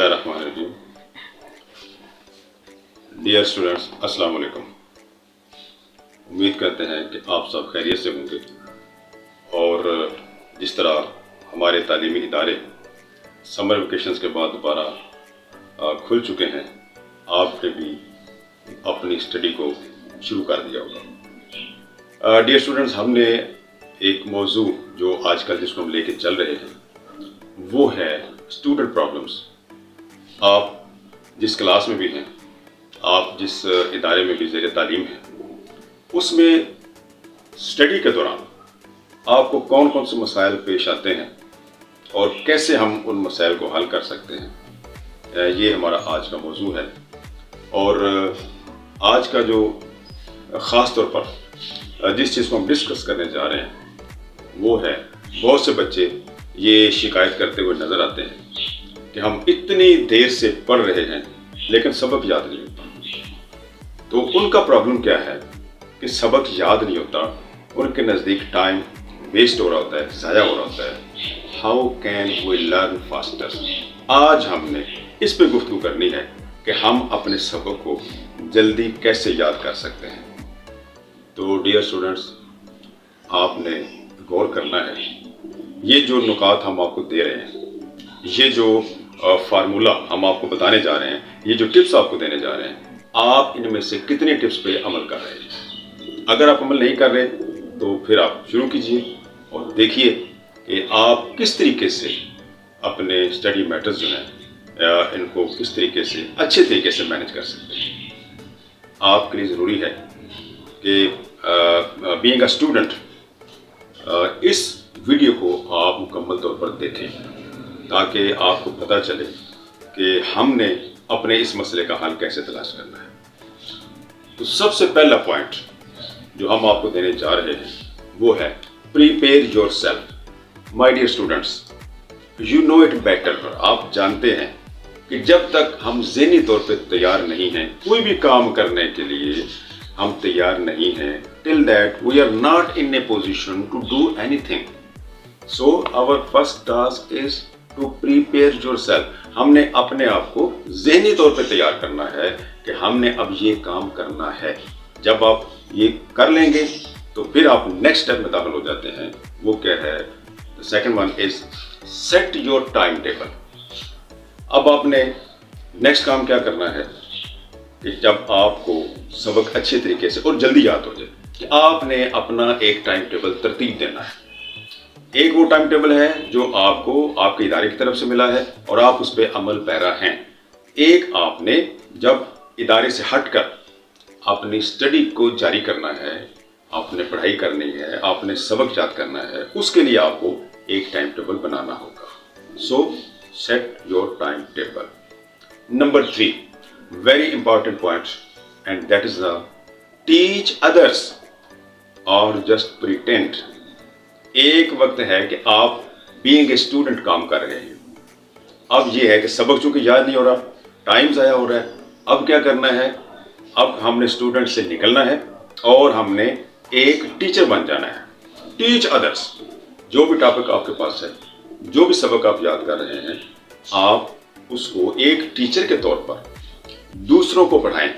बिस्मिल्लाहिर्रहमानिर्रहीम। Dear students, अस्सलाम वालेकुम। उम्मीद करते हैं कि आप सब खैरियत से होंगे और जिस तरह हमारे तालीमी इदारे समर वेकेशंस के बाद दोबारा खुल चुके हैं, आपने भी अपनी स्टडी को शुरू कर दिया होगा। डियर स्टूडेंट्स, हमने एक मौजू जो आजकल जिसको हम लेके चल रहे हैं वो है स्टूडेंट प्रॉब्लम्स। आप जिस क्लास में भी हैं, आप जिस इदारे में भी ज़ेर तालीम हैं, उसमें स्टडी के दौरान आपको कौन कौन से मसाइल पेश आते हैं और कैसे हम उन मसाइल को हल कर सकते हैं, ये हमारा आज का मौजू है। और आज का जो ख़ास तौर पर जिस चीज़ को हम डिस्कस करने जा रहे हैं वो है, बहुत से बच्चे ये शिकायत करते हुए नज़र आते हैं कि हम इतनी देर से पढ़ रहे हैं लेकिन सबक याद नहीं होता। तो उनका प्रॉब्लम क्या है कि सबक याद नहीं होता, उनके नज़दीक टाइम वेस्ट हो रहा होता है, ज़ाया हो रहा होता है। How can we learn faster? आज हमने इस पे गुफ्तगू करनी है कि हम अपने सबक को जल्दी कैसे याद कर सकते हैं। तो डियर स्टूडेंट्स, आपने गौर करना है, ये जो नुकात हम आपको दे रहे हैं, ये जो फार्मूला हम आपको बताने जा रहे हैं, ये जो टिप्स आपको देने जा रहे हैं, आप इनमें से कितने टिप्स पे अमल कर रहे हैं। अगर आप अमल नहीं कर रहे तो फिर आप शुरू कीजिए और देखिए कि आप किस तरीके से अपने स्टडी मैटर्स जो हैं इनको किस तरीके से अच्छे तरीके से मैनेज कर सकते हैं। आपके लिए ज़रूरी है कि बीइंग अ स्टूडेंट इस वीडियो को आप मुकम्मल तौर पर देखें ताकि आपको पता चले कि हमने अपने इस मसले का हल कैसे तलाश करना है। तो सबसे पहला पॉइंट जो हम आपको देने जा रहे हैं वो है prepare yourself. My dear students, you know it better. आप जानते हैं कि जब तक हम ज़हनी तौर पे तैयार नहीं हैं, कोई भी काम करने के लिए हम तैयार नहीं हैं, till that we are not in a position to do anything. So our first task is to prepare yourself. हमने अपने आप को ज़हनी तौर पे तैयार करना है कि हमने अब ये काम करना है। जब आप ये कर लेंगे तो फिर आप नेक्स्ट स्टेप में दाखिल हो जाते हैं। वो क्या है? The second one is set your time table. अब आपने नेक्स्ट काम क्या करना है कि जब आपको सबक अच्छे तरीके से और जल्दी याद हो जाए कि आपने अपना एक टाइम टेबल तरतीब देना है। एक वो टाइम टेबल है जो आपको आपके इदारे की तरफ से मिला है और आप उस पर अमल पैरा हैं। एक आपने जब इदारे से हटकर अपनी स्टडी को जारी करना है, आपने पढ़ाई करनी है, आपने सबक याद करना है, उसके लिए आपको एक टाइम टेबल बनाना होगा। सो set your time table. Number 3, very important point, and that is the teach others और जस्ट प्रिटेंड। एक वक्त है कि आप बीइंग ए स्टूडेंट काम कर रहे हैं। अब ये है कि सबक चूंकि याद नहीं हो रहा, टाइम ज़ाया हो रहा है, अब क्या करना है? अब हमने स्टूडेंट से निकलना है और हमने एक टीचर बन जाना है। Teach others. जो भी टॉपिक आपके पास है, जो भी सबक आप याद कर रहे हैं, आप उसको एक टीचर के तौर पर दूसरों को पढ़ाएं।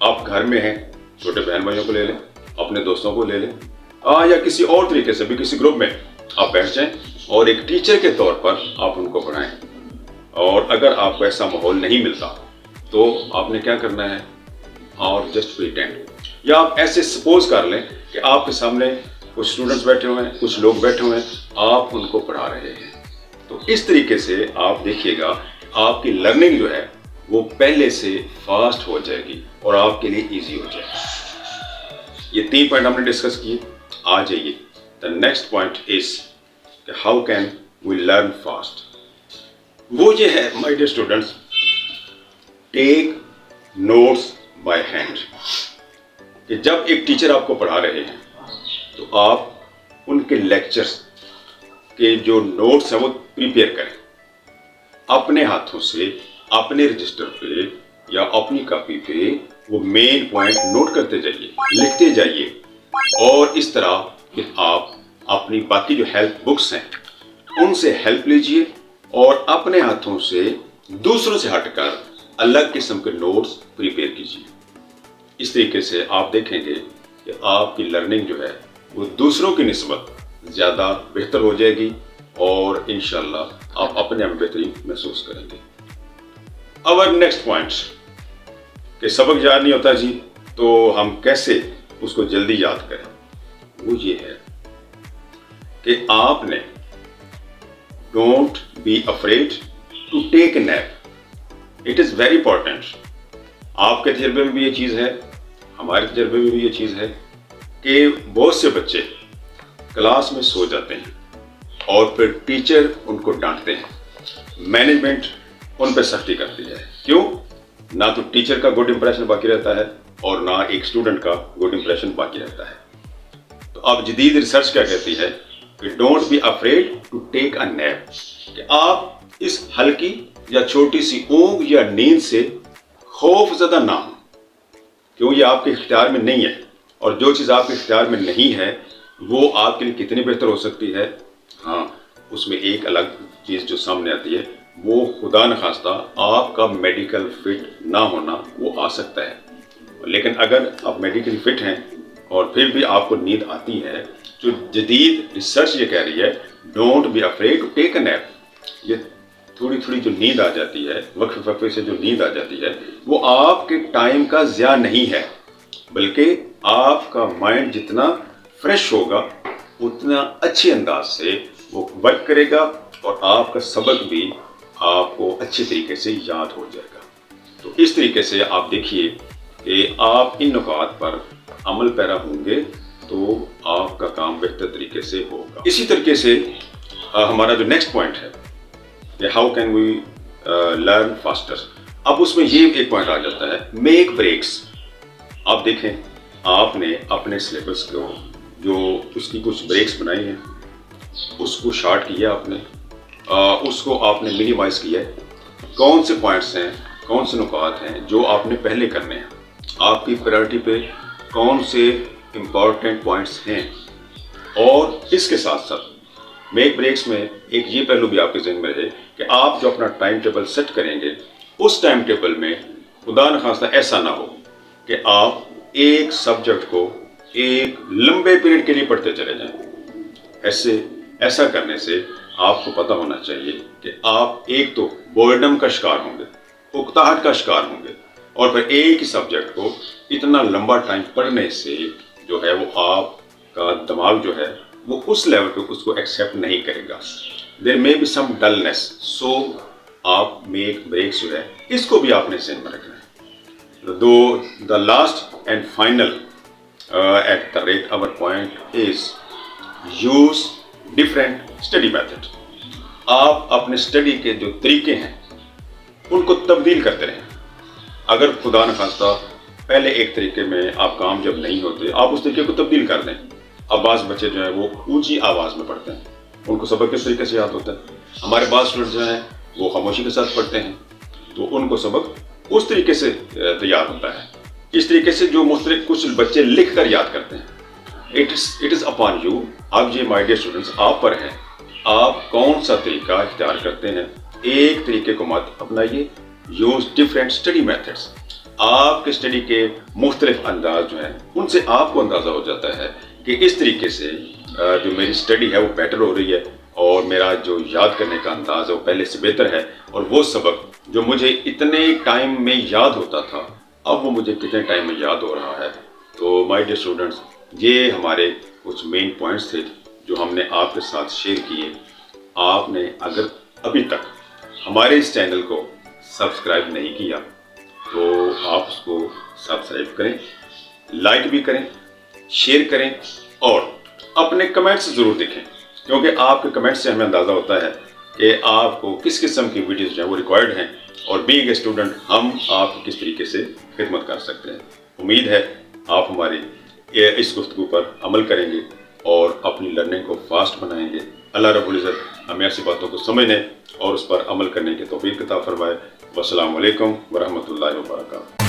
आप घर में हैं, छोटे बहन भाइयों को ले लें, अपने दोस्तों को ले लें, या किसी और तरीके से भी किसी ग्रुप में आप बैठ जाएं और एक टीचर के तौर पर आप उनको पढ़ाएं। और अगर आपको ऐसा माहौल नहीं मिलता तो आपने क्या करना है? और जस्ट प्रिटेंड, या आप ऐसे सपोज कर लें कि आपके सामने कुछ स्टूडेंट्स बैठे हुए हैं, कुछ लोग बैठे हुए हैं, आप उनको पढ़ा रहे हैं। तो इस तरीके से आप देखिएगा आपकी लर्निंग जो है वो पहले से फास्ट हो जाएगी और आपके लिए ईजी हो जाएगी। ये 3 पॉइंट हमने डिस्कस किए। आ जाइए, the next point is how can we learn fast. वो ये है my dear students, take notes by hand. कि जब एक टीचर आपको पढ़ा रहे हैं तो आप उनके लेक्चर्स के जो नोट्स हैं वो प्रिपेयर करें। अपने हाथों से अपने रजिस्टर पे या अपनी कॉपी पे वो मेन पॉइंट नोट करते जाइए, लिखते जाइए, और इस तरह फिर आप अपनी बाकी जो हेल्प बुक्स हैं उनसे हेल्प लीजिए और अपने हाथों से दूसरों से हटकर अलग किस्म के नोट्स प्रिपेयर कीजिए। इस तरीके से आप देखेंगे कि आपकी लर्निंग जो है वो दूसरों की निस्बत ज़्यादा बेहतर हो जाएगी और इंशाल्लाह आप अपने आप में बेहतरी महसूस करेंगे। अवर नेक्स्ट पॉइंट कि सबक याद नहीं होता जी, तो हम कैसे उसको जल्दी याद करें, वो ये है कि आपने don't be afraid to take a nap. It is very important. आपके तजर्बे में भी ये चीज़ है, हमारे तजर्बे में भी ये चीज़ है कि बहुत से बच्चे क्लास में सो जाते हैं और फिर टीचर उनको डांटते हैं, मैनेजमेंट उन पर सख्ती करती है। क्यों? ना तो टीचर का गुड इंप्रेशन बाकी रहता है और ना एक स्टूडेंट का गुड इंप्रेशन बाकी रहता है। तो अब जदीद रिसर्च क्या कहती है कि don't be afraid to take a nap, कि आप इस हल्की या छोटी सी ऊंघ या नींद से खौफ ज़दा ना हो। क्यों? ये आपके इख्तियार में नहीं है, और जो चीज़ आपके इख्तियार में नहीं है वो आपके लिए कितनी बेहतर हो सकती है। हाँ, उसमें एक अलग चीज़ जो सामने आती है वो खुदा न खास्ता आपका मेडिकल फिट ना होना वो आ सकता है। लेकिन अगर आप मेडिकल फिट हैं और फिर भी आपको नींद आती है, जो जदीद रिसर्च ये कह रही है don't be afraid to take a nap, ये थोड़ी थोड़ी जो नींद आ जाती है, वक्फे वक्फे से जो नींद आ जाती है, वो आपके टाइम का ज़िया नहीं है, बल्कि आपका माइंड जितना फ्रेश होगा उतना अच्छे अंदाज से वो वर्क करेगा और आपका सबक भी आपको अच्छे तरीके से याद हो जाएगा। तो इस तरीके से आप देखिए कि आप इन नुकात पर अमल पैरा होंगे तो आपका काम बेहतर तरीके से होगा। इसी तरीके से हमारा जो नेक्स्ट पॉइंट है कि how can we learn faster, अब उसमें ये एक पॉइंट आ जाता है मेक ब्रेक्स। आप देखें, आपने अपने सिलेबस को जो उसकी कुछ ब्रेक्स बनाई हैं उसको शार्ट किया आपने, उसको आपने मिनिमाइज किया है। कौन से पॉइंट्स हैं, कौन से नुकात हैं जो आपने पहले करने हैं, आपकी प्रायोरिटी पे कौन से इम्पॉर्टेंट पॉइंट्स हैं। और इसके साथ साथ मेक ब्रेक्स में एक ये पहलू भी आपके जहन में रहे कि आप जो अपना टाइम टेबल सेट करेंगे उस टाइम टेबल में खुदा न खास्ता ऐसा ना हो कि आप एक सब्जेक्ट को एक लंबे पीरियड के लिए पढ़ते चले जाएं। ऐसा करने से आपको पता होना चाहिए कि आप एक तो बोर्डम का शिकार होंगे, उकताहट का शिकार होंगे, और फिर एक ही सब्जेक्ट को इतना लंबा टाइम पढ़ने से जो है वो आपका दिमाग जो है वो उस लेवल पे उसको एक्सेप्ट नहीं करेगा। There may be some dullness, so आप मेक ब्रेक्स जो है इसको भी आपने ज़हन में रखना है। दो the last and final at the rate our point is use different study method. आप अपने स्टडी के जो तरीके हैं उनको तब्दील करते रहें। अगर खुदा न खास्ता पहले एक तरीके में आप काम जब नहीं होते, आप उस तरीके को तब्दील कर दें। अब बाज़ बच्चे जो हैं वो ऊंची आवाज़ में पढ़ते हैं, उनको सबक किस तरीके से याद होता है। हमारे पास स्टूडेंट जो हैं वो खामोशी के साथ पढ़ते हैं, तो उनको सबक उस तरीके से तैयार होता है। इस तरीके से जो मुख्तलिफ कुछ बच्चे लिख कर याद करते हैं। It is upon you. अब ये माय डियर स्टूडेंट्स आप पर है, आप कौन सा तरीका इख्तियार करते हैं। एक तरीके को मत अपनाइए, यूज डिफरेंट स्टडी मेथड्स। आपके स्टडी के मुख्तलिफ अंदाज जो हैं उनसे आपको अंदाज़ा हो जाता है कि इस तरीके से जो मेरी स्टडी है वो बेटर हो रही है और मेरा जो याद करने का अंदाज़ है वो पहले से बेहतर है, और वो सबक जो मुझे इतने टाइम में याद होता था अब वो मुझे कितने टाइम में याद हो रहा है। तो माय डियर स्टूडेंट्स, ये हमारे कुछ मेन पॉइंट्स थे जो हमने आपके साथ शेयर किए। आपने अगर अभी तक हमारे इस चैनल को सब्सक्राइब नहीं किया तो आप उसको सब्सक्राइब करें, लाइक भी करें, शेयर करें और अपने कमेंट्स ज़रूर देखें, क्योंकि आपके कमेंट्स से हमें अंदाज़ा होता है कि आपको किस किस्म की वीडियोज़ जो है वो रिक्वायर्ड हैं और बीइंग ए स्टूडेंट हम आपकी किस तरीके से खिदमत कर सकते हैं। उम्मीद है आप हमारी इस गुफ्तगू पर अमल करेंगे और अपनी लर्निंग को फास्ट बनाएंगे। अल्लाह रब्बुल इज़्ज़त हमें ऐसी बातों को समझने और उस पर अमल करने की तौफीक अता फरमाए। वस्सलामु अलैकुम व रहमतुल्लाहि व बरकातहू।